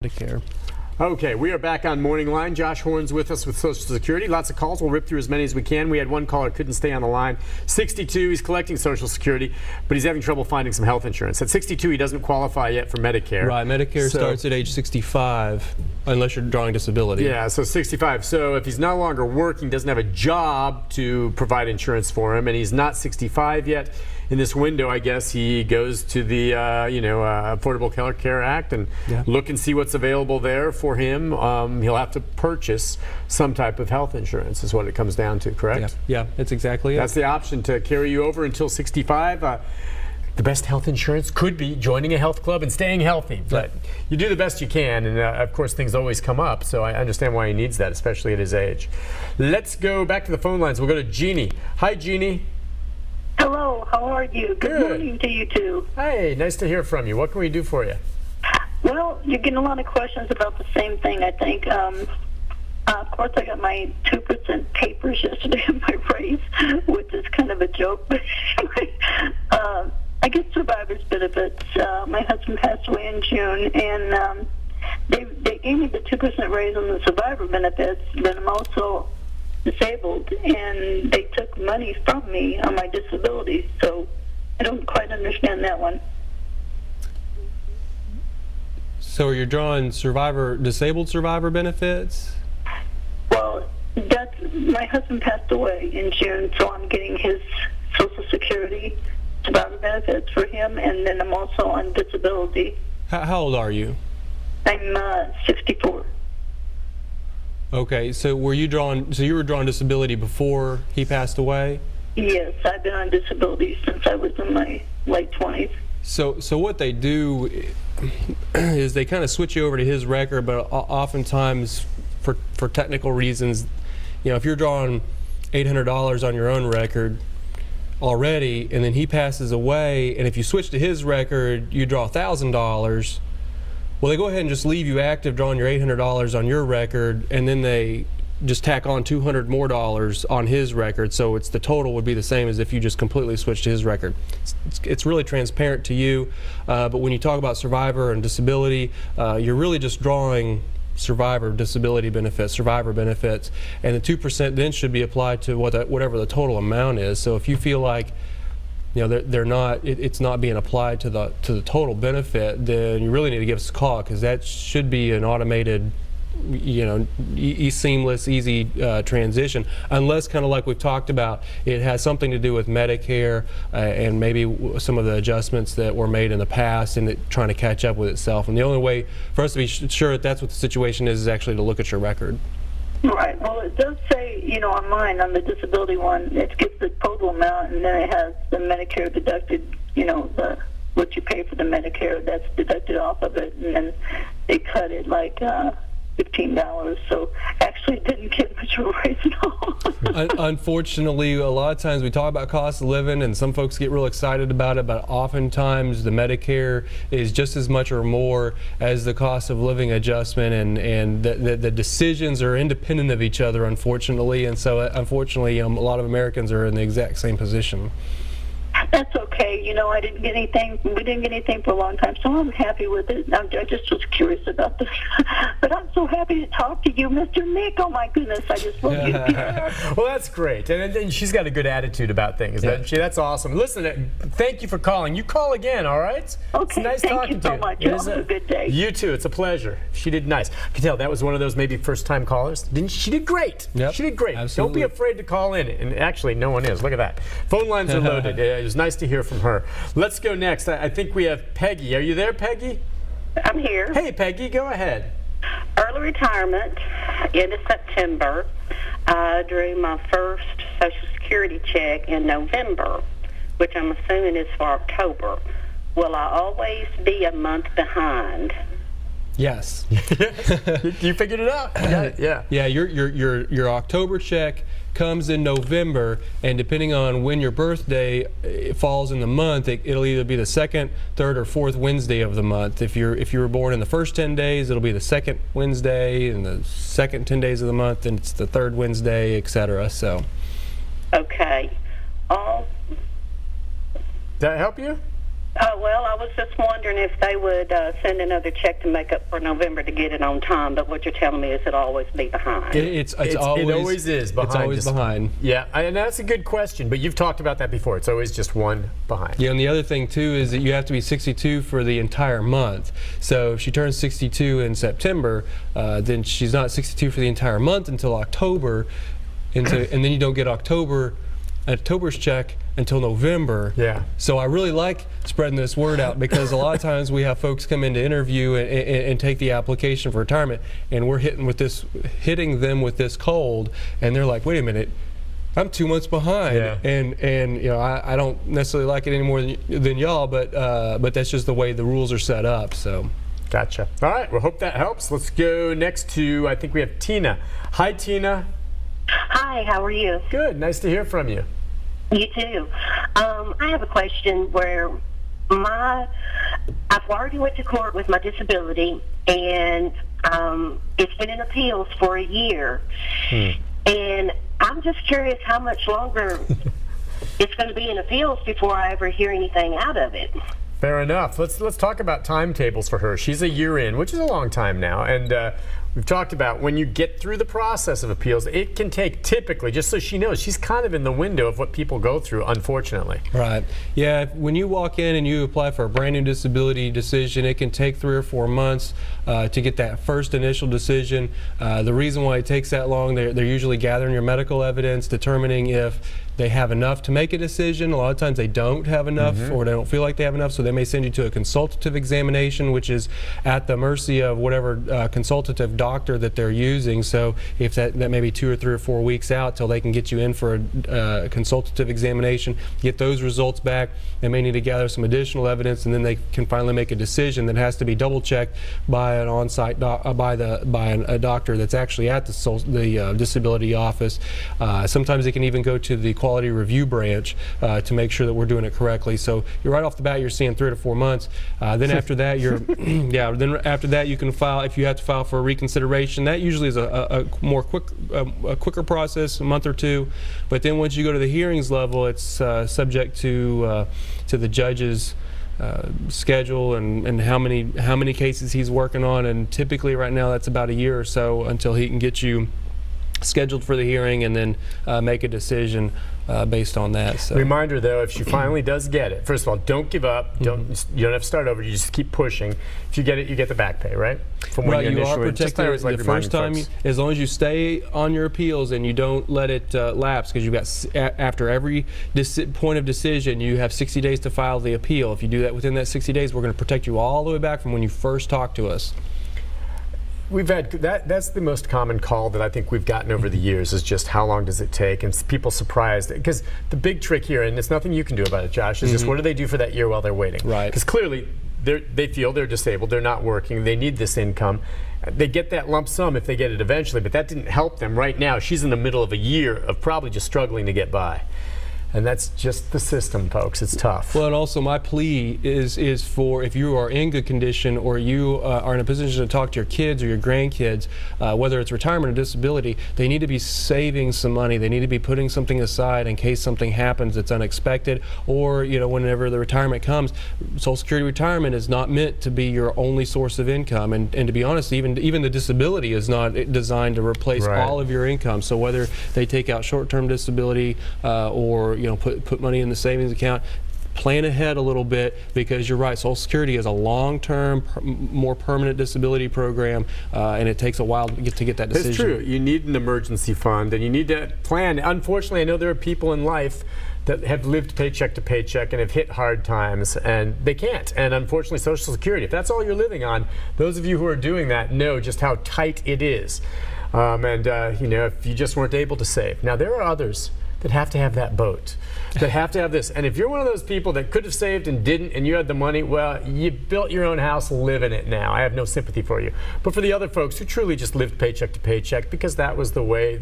Medicare. Okay, we are back on Morning Line. Josh Horn's with us with Social Security. Lots of calls. We'll rip through as many as we can. We had one caller couldn't stay on the line. 62, he's collecting Social Security, but he's having trouble finding some health insurance. At 62, he doesn't qualify yet for Medicare. Right, Medicare starts at age 65, unless you're drawing disability. Yeah, so 65. So if he's no longer working, doesn't have a job to provide insurance for him, and he's not 65 yet, in this window, I guess, he goes to the Affordable Care Act and look and see what's available there for him. He'll have to purchase some type of health insurance is what it comes down to, correct? Yeah, that's exactly it. That's the option to carry you over until 65. The best health insurance could be joining a health club and staying healthy, but you do the best you can, and of course things always come up, so I understand why he needs that, especially at his age. Let's go back to the phone lines. We'll go to Jeannie. Hi, Jeannie. Hello, how are you? Good morning to you too. Hey, nice to hear from you. What can we do for you? Well, you're getting a lot of questions about the same thing, I think. Of course, I got my 2% papers yesterday in my raise, which is kind of a joke. But anyway, I get survivor's benefits. My husband passed away in June, and they gave me the 2% raise on the survivor benefits, but I'm also disabled, and they took money from me on my disability, so I don't quite understand that one. So you're drawing disabled survivor benefits? Well, my husband passed away in June, so I'm getting his Social Security survivor benefits for him, and then I'm also on disability. How old are you? I'm 64. Okay, so you were drawing disability before he passed away? Yes, I've been on disability since I was in my late 20s. So what they do is they kind of switch you over to his record, but oftentimes for technical reasons, if you're drawing $800 on your own record already, and then he passes away, and if you switch to his record, you draw $1,000. Well, they go ahead and just leave you active drawing your $800 on your record, and then they just tack on $200 more on his record, so the total would be the same as if you just completely switched to his record. It's really transparent to you, but when you talk about survivor and disability, you're really just drawing survivor disability benefits, survivor benefits, and the 2% then should be applied to whatever the total amount is. So if you feel like it's not being applied to the total benefit, then you really need to give us a call, because that should be an automated, seamless, easy transition, unless, kind of like we've talked about, it has something to do with Medicare and maybe some of the adjustments that were made in the past and trying to catch up with itself. And the only way for us to be sure that that's what the situation is actually to look at your record. Right. Well, it does say, on mine, on the disability one, it gives the total amount, and then it has the Medicare deducted, what you pay for the Medicare, that's deducted off of it, and then they cut it like $15, so actually didn't get much of a raise at all. Unfortunately, a lot of times we talk about cost of living, and some folks get real excited about it, but oftentimes the Medicare is just as much or more as the cost of living adjustment, and the decisions are independent of each other, unfortunately, and so unfortunately a lot of Americans are in the exact same position. That's okay. I didn't get anything. We didn't get anything for a long time, so I'm happy with it. I just was curious about this. But I'm so happy to talk to you, Mr. Nick. Oh, my goodness. I just love you. Well, that's great. And she's got a good attitude about things, doesn't she? That's awesome. Listen, thank you for calling. You call again, all right? Okay. It's nice thank talking you so to you. much. Have a good day. You too. It's a pleasure. She did nice. I can tell that was one of those maybe first-time callers. Didn't she? She did great. Yep. She did great. Absolutely. Don't be afraid to call in. And actually, no one is. Look at that. Phone lines are loaded. It was nice to hear from her. Let's go next. I think we have Peggy. Are you there, Peggy? I'm here. Hey, Peggy, go ahead. Early retirement, end of September. I drew my first Social Security check in November, which I'm assuming is for October. Will I always be a month behind? Yes. You figured it out. Yeah. Yeah. Your October check comes in November, and depending on when your birthday falls in the month, it'll either be the second, third, or fourth Wednesday of the month. If you were born in the first 10 days, it'll be the second Wednesday, and the second 10 days of the month, and it's the third Wednesday, etc. So. Okay. Did that help you? Well, I was just wondering if they would send another check to make up for November to get it on time, but what you're telling me is it'll always be behind. It always is behind. It's always behind. Yeah, and that's a good question, but you've talked about that before. It's always just one behind. Yeah, and the other thing too is that you have to be 62 for the entire month. So if she turns 62 in September, then she's not 62 for the entire month until October, and then you don't get October's check until November. Yeah. So I really like spreading this word out, because a lot of times we have folks come in to interview and take the application for retirement, and we're hitting them with this cold, and they're like, wait a minute, I'm 2 months behind. Yeah. And you know, I don't necessarily like it any more than y'all, but that's just the way the rules are set up. So. Gotcha. All right. Well, hope that helps. Let's go next to, I think we have Tina. Hi, Tina. Hi, how are you? Good. Nice to hear from you. You too. I have a question where I've already went to court with my disability, and it's been in appeals for a year. And I'm just curious how much longer it's going to be in appeals before I ever hear anything out of it. Fair enough. Let's talk about timetables for her. She's a year in, which is a long time now, and we've talked about when you get through the process of appeals, it can take typically, just so she knows, she's kind of in the window of what people go through, unfortunately. Right. Yeah, when you walk in and you apply for a brand new disability decision, it can take 3 or 4 months to get that first initial decision. The reason why it takes that long, they're usually gathering your medical evidence, determining if they have enough to make a decision. A lot of times they don't have enough, or they don't feel like they have enough, so they may send you to a consultative examination, which is at the mercy of whatever consultative doctor that they're using. So if that may be 2 or 3 or 4 weeks out till they can get you in for a consultative examination, get those results back. They may need to gather some additional evidence, and then they can finally make a decision that has to be double checked by an on-site a doctor that's actually at the disability office. Sometimes they can even go to the quality review branch to make sure that we're doing it correctly. So you're right off the bat, you're seeing 3 to 4 months. Then after that, you're Then after that, you can file, if you have to file for a reconsideration. That usually is a quicker process, a month or 2. But then once you go to the hearings level, it's subject to the judge's schedule and how many cases he's working on. And typically, right now, that's about a year or so until he can get you scheduled for the hearing and then make a decision based on that. So. Reminder though, if she finally does get it, first of all, don't give up. You don't have to start over. You just keep pushing. If you get it, you get the back pay, right? From when you are protected the first time, as long as you stay on your appeals and you don't let it lapse, because you've got after every point of decision, you have 60 days to file the appeal. If you do that within that 60 days, we're going to protect you all the way back from when you first talked to us. We've had that's the most common call that I think we've gotten over the years, is just how long does it take, and people surprised, because the big trick here, and there's nothing you can do about it, Josh, is just what do they do for that year while they're waiting? Right. Because clearly they feel they're disabled, they're not working, they need this income. They get that lump sum if they get it eventually, but that didn't help them right now. She's in the middle of a year of probably just struggling to get by. And that's just the system, folks. It's tough. Well, and also my plea is for, if you are in good condition or you are in a position to talk to your kids or your grandkids, whether it's retirement or disability, they need to be saving some money. They need to be putting something aside in case something happens that's unexpected, or whenever the retirement comes. Social Security retirement is not meant to be your only source of income, and to be honest, even the disability is not designed to replace all of your income. So whether they take out short-term disability or put money in the savings account, plan ahead a little bit, because you're right, Social Security is a long-term, more permanent disability program, and it takes a while to get that decision. It's true. You need an emergency fund, and you need to plan. Unfortunately, I know there are people in life that have lived paycheck to paycheck and have hit hard times, and they can't. And unfortunately, Social Security, if that's all you're living on, those of you who are doing that know just how tight it is. If you just weren't able to save. Now, there are others that have to have that boat, that have to have this. And if you're one of those people that could have saved and didn't, and you had the money, well, you built your own house, live in it now. I have no sympathy for you. But for the other folks who truly just lived paycheck to paycheck because that was the way,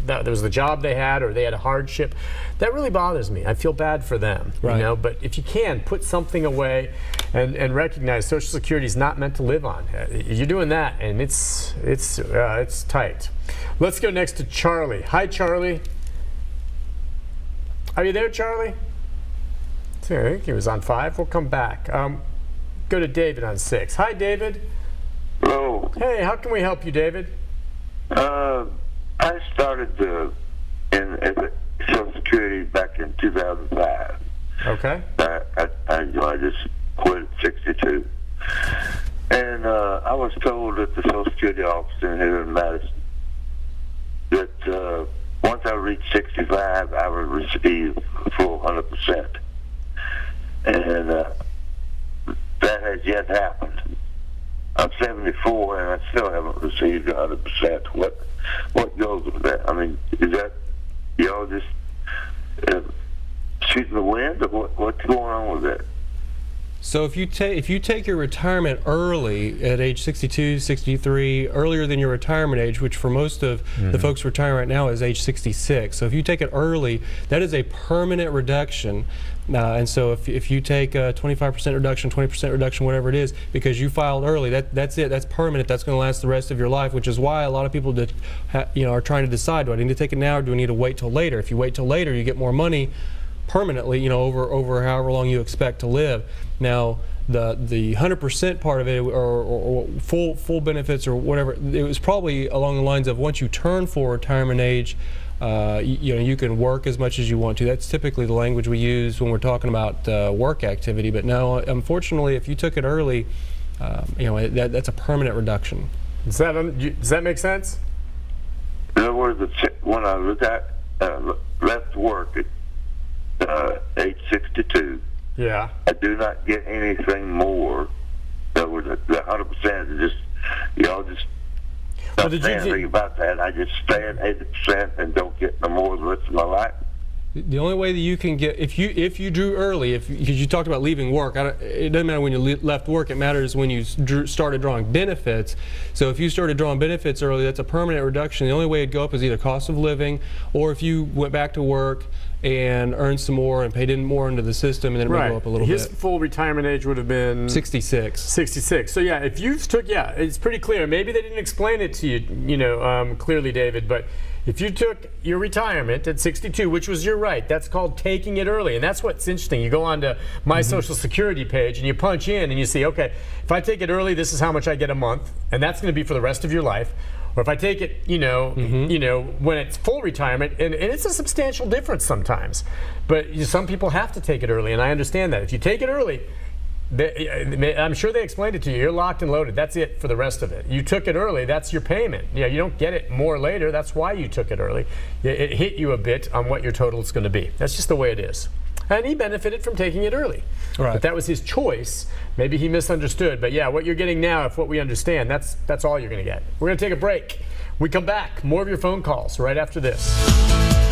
that was the job they had, or they had a hardship, that really bothers me. I feel bad for them, But if you can, put something away and recognize Social Security is not meant to live on. You're doing that, and it's tight. Let's go next to Charlie. Hi, Charlie. Are you there, Charlie? think he was on 5. We'll come back. Go to David on 6. Hi, David. Hello. Hey, how can we help you, David? I started in Social Security back in 2005. Okay. I just quit at 62. And I was told at the Social Security office here in Madison that once I reached 65, I would receive a full 100%. And that has yet happened. I'm 74 and I still haven't received 100%. What goes with that? I mean, is that y'all just shooting the wind, or what's going on with that? So if you take your retirement early at age 62, 63, earlier than your retirement age, which for most of the folks retiring right now is age 66. So if you take it early, that is a permanent reduction. And so if you take a 25% reduction, 20% reduction, whatever it is, because you filed early, that's it. That's permanent. That's going to last the rest of your life, which is why a lot of people are trying to decide, do I need to take it now or do I need to wait till later? If you wait till later, you get more money permanently, over however long you expect to live. Now, the 100% part of it, or full benefits or whatever, it was probably along the lines of once you turn for retirement age, you can work as much as you want to. That's typically the language we use when we're talking about work activity. But no, unfortunately, if you took it early, that's a permanent reduction. Does that make sense? In other words, when I left work at age 62, yeah, I do not get anything more. In other words, the 100% is just, y'all just not saying anything about that. I just stay at 80% and don't get no more the rest of my life. The only way that you can get, if you drew early, because you talked about leaving work, it doesn't matter when you left work, it matters when you started drawing benefits. So if you started drawing benefits early, that's a permanent reduction. The only way it'd go up is either cost of living, or if you went back to work and earned some more and paid in more into the system, and then it would go up a little bit. His full retirement age would have been 66. 66. So yeah, if you took, it's pretty clear. Maybe they didn't explain it to you, clearly, David, but if you took your retirement at 62, which was your right, that's called taking it early. And that's what's interesting. You go on to my Social Security page and you punch in and you see, okay, if I take it early, this is how much I get a month, and that's going to be for the rest of your life. Or if I take it, when it's full retirement, and it's a substantial difference sometimes. But some people have to take it early, and I understand that. If you take it early, I'm sure they explained it to you. You're locked and loaded. That's it for the rest of it. You took it early. That's your payment. You don't get it more later. That's why you took it early. It hit you a bit on what your total is going to be. That's just the way it is. And he benefited from taking it early. Right. But that was his choice. Maybe he misunderstood. But yeah, what you're getting now, if what we understand, that's all you're going to get. We're going to take a break. We come back. More of your phone calls right after this.